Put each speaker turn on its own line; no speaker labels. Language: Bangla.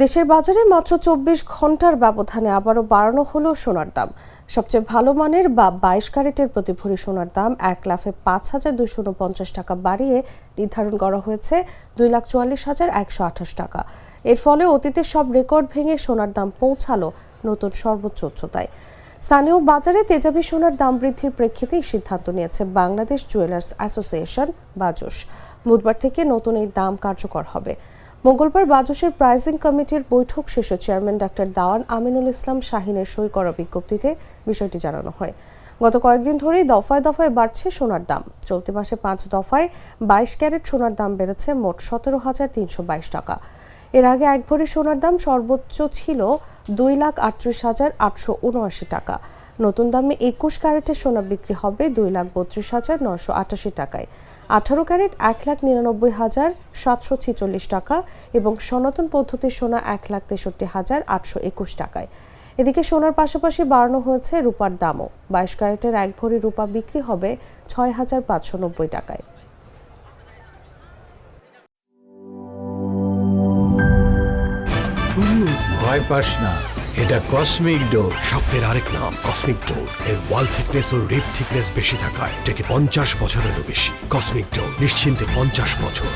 দেশের বাজারে মাত্র ২৪ ঘন্টার ব্যবধানে আবারও বাড়ানো হলো সোনার দাম। সবচেয়ে ভালো মানের বা ২২ ক্যারেটের প্রতি ভরি সোনার দাম ১,৫,২৪৯ টাকা বাড়িয়ে নির্ধারণ করা হয়েছে ২,৪৪,১২৮ টাকা। এর ফলে অতীতের সব রেকর্ড ভেঙে সোনার দাম পৌঁছালো নতুন সর্বোচ্চ উচ্চতায়। স্থানীয় বাজারে তেজাবি সোনার দাম বৃদ্ধির প্রেক্ষিতে এই সিদ্ধান্ত নিয়েছে বাংলাদেশ জুয়েলার্স অ্যাসোসিয়েশন বাজুস। বুধবার থেকে নতুন এই দাম কার্যকর হবে। মঙ্গলবার বাজুসের প্রাইজিং কমিটির বৈঠক শেষে চেয়ারম্যান ডাক্তার দাওয়ান আমিনুল ইসলাম শাহিনের সই করা বিজ্ঞপ্তিতে বিষয়টি জানানো হয়। গত কয়েকদিন ধরেই দফায় দফায় বাড়ছে সোনার দাম। চলতি মাসে ৫ দফায় ২২ ক্যারেট সোনার দাম বেড়েছে মোট ১৭,৩২২ টাকা। এর আগে এক ভরি সোনার দাম সর্বোচ্চ ছিল ২,৩৮,৮৭৯ টাকা। নতুন দামে ২১ ক্যারেটের সোনা বিক্রি হবে ২,৩২,৯৮৮ টাকায়। ১৮ ক্যারেট ১,৯৯,৭৪৬ টাকা এবং সনাতন পদ্ধতির সোনা ১,৬৩,৮২১ টাকায়। এদিকে সোনার পাশাপাশি বাড়ানো হয়েছে রূপার দামও। ২২ ক্যারেটের এক ভরি রূপা বিক্রি হবে ৬,৫৯০ টাকায়।
ভয় পাস না, এটা কসমিক ডোর।
শব্দের আরেক নাম কসমিক ডোর। এর ওয়াল থিকনেস ও রিপ থিকনেস বেশি থাকায় এটাকে 50 বছরেরও বেশি। কসমিক ডোর, নিশ্চিন্তে 50 বছর।